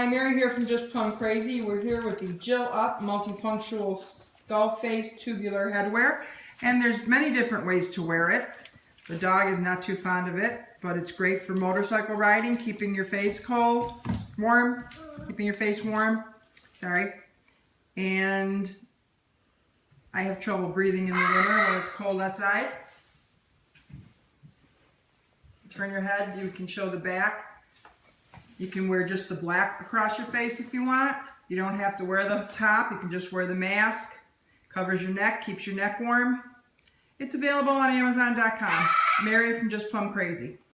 Hi, Mary here from Just Plum Crazy. We're here with the Jill Up Multifunctional Skull Face Tubular Headwear. And there's many different ways to wear it. The dog is not too fond of it, but it's great for motorcycle riding, keeping your face warm, keeping your face warm. Sorry. And I have trouble breathing in the winter when it's cold outside. Turn your head, you can show the back. You can wear just the black across your face if you want. You don't have to wear the top, you can just wear the mask. Covers your neck, keeps your neck warm. It's available on Amazon.com. Mary from Just Plum Crazy.